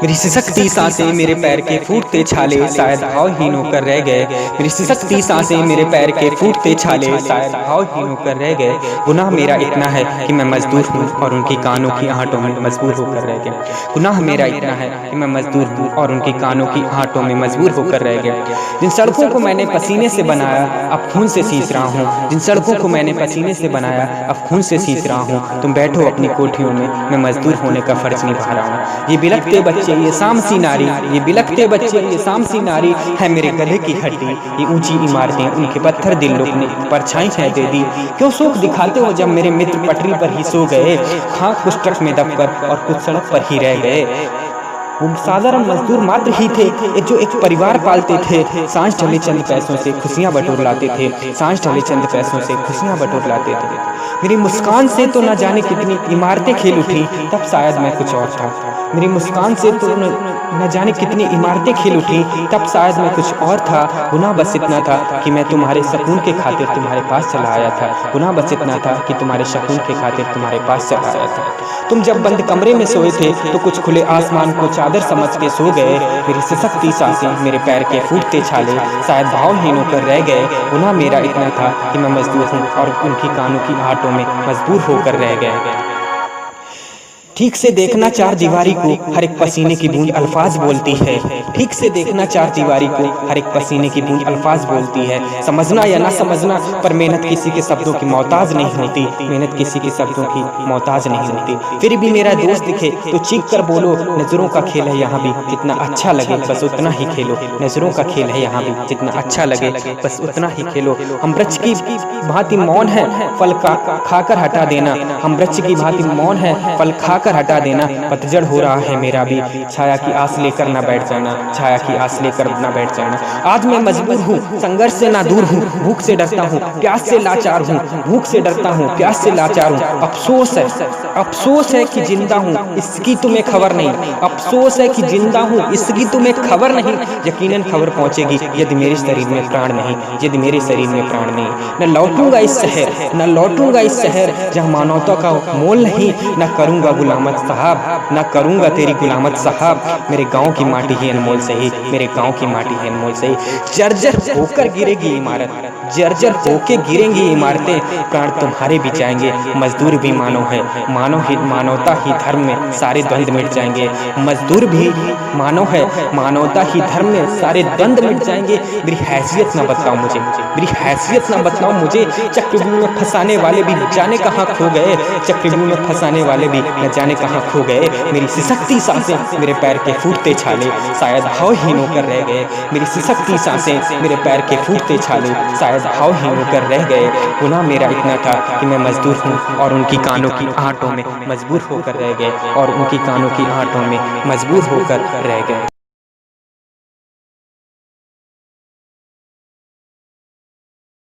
मेरी सिसकती सांसें मेरे पैर के फूटते छाले शायद भावहीन होकर रह गए। मेरी सिसकती सांसें मेरे पैर के फूटते छाले शायद भावहीन होकर रह गए। गुनाह मेरा इतना है कि मैं मजदूर हूँ और उनकी कानों की आहटों में मजबूर होकर रह गए। गुनाह मेरा इतना है कि मैं मजदूर हूँ और उनकी कानों की आहटों में मजबूर होकर रह गए। जिन सड़कों को मैंने पसीने से बनाया अब खून से सींच रहा हूँ। जिन सड़कों को मैंने पसीने से बनाया अब खून से सींच रहा हूँ। तुम बैठो अपनी कोठियों में, मैं मजदूर होने का फर्ज निभा रहा हूँ। ये बिलखते बच्चे ये सामसी नारी, ये बिलखते बच्चे ये सामसी नारी है मेरे गले की हड्डी। ये ऊंची इमारतें उनके पत्थर दिल लोग ने परछाई है दे दी। क्यों शोक दिखाते हो जब मेरे मित्र पटरी पर ही सो गए। खाक कुछ ट्रक में दबकर और कुछ सड़क पर ही रह गए। वो साधारण मजदूर मात्र ही थे जो एक परिवार पालते थे। सांझ ढले चंद पैसों से खुशियां बटोर लाते थे। सांझ ढले चंद पैसों से खुशियां बटोर लाते थे। मेरी मुस्कान से तो न जाने कितनी इमारतें खेल उठी, तब शायद मैं कुछ और था। मेरी मुस्कान से तो न जाने कितनी इमारतें खेल उठी, तब शायद मैं कुछ और था। गुनाह बस इतना था कि मैं तुम्हारे सुकून के खातिर तुम्हारे पास चला आया था। गुनाह बस इतना था कि तुम्हारे सुकून के खातिर तुम्हारे पास चला आया था। तुम जब बंद कमरे में सोए थे तो कुछ खुले आसमान को चादर समझ के सो गए। मेरी सिसकती सांसें मेरे पैर के फूटते छाले शायद भावहीन होकर रह गए। गुनाह मेरा इतना था कि मैं मजदूर हूँ और उनकी कानों की आहटों में मजबूर होकर रह गए। ठीक से देखना चार दीवारी को, हर एक पसीने की बूंद अल्फाज बोलती है। ठीक से देखना चार दीवारी को, हर एक पसीने की बूंद अल्फाज बोलती है। समझना या ना समझना पर मेहनत किसी के शब्दों की मोहताज नहीं होती। मेहनत किसी के शब्दों की मोहताज नहीं होती। फिर भी मेरा दोस्त दिखे तो चीख कर बोलो, नजरों का खेल है यहाँ भी, जितना अच्छा लगे बस उतना ही खेलो। नजरों का खेल है यहाँ भी, जितना अच्छा लगे बस उतना ही खेलो। हम वृक्ष की भांति मौन है, फल खाकर हटा देना। हम वृक्ष की भांति मौन है, फल खाकर हटा देना। पतझड़ हो रहा है मेरा भी, छाया की आस लेकर ना बैठ जाना। छाया की आस लेकर ना बैठ जाना। आज मैं मजबूर हूँ, संघर्ष से ना दूर हूँ। भूख से डरता हूँ, प्यास से लाचार हूँ। भूख से डरता हूँ, प्यास से लाचार हूँ। अफसोस है कि जिंदा हूँ, इसकी तुम्हें खबर नहीं। अफसोस है कि जिंदा हूँ, इसकी तुम्हें खबर नहीं। यकीनन खबर पहुंचेगी यदि मेरे शरीर में प्राण नहीं, यदि मेरे शरीर में प्राण नहीं। न लौटूंगा इस शहर, न लौटूंगा इस शहर जहाँ मानवता का मोल नहीं। न करूंगा गुलामत साहब, न करूंगा तेरी गुलामत साहब। मेरे गांव की माटी ही अनमोल सही, मेरे गांव की माटी ही अनमोल सही। जर्जर होकर गिरेगी इमारत, जर्जर होके गिरेंगी इमारतें। प्राण तुम्हारे भी जाएंगे, मजदूर भी मानव है। मानवता ही धर्म में सारे द्वंद मिट जाएंगे। मजदूर भी मानव है, मानवता ही धर्म में सारे द्वंद मिट जाएंगे। मेरी हैसियत ना बताओ मुझे, मेरी हैसियत ना बताओ मुझे। चक्रव्यूह में फंसाने वाले भी जाने कहाँ खो गए। चक्रव्यूह में फंसाने वाले भी न जाने कहाँ खो गए। मेरी सिसकती सांसें मेरे पैर के फूटते छाले शायद भावहीन होकर रह गए। मेरी सिसकती सांसें मेरे पैर के फूटते छाले शायद भावहीन होकर रह गए। गुनाह मेरा इतना था कि मैं मजदूर हूँ और उनकी कानों की आहटों में मजबूर होकर रह गए, और उनकी कानों की आहटों में मजबूर होकर रह गए।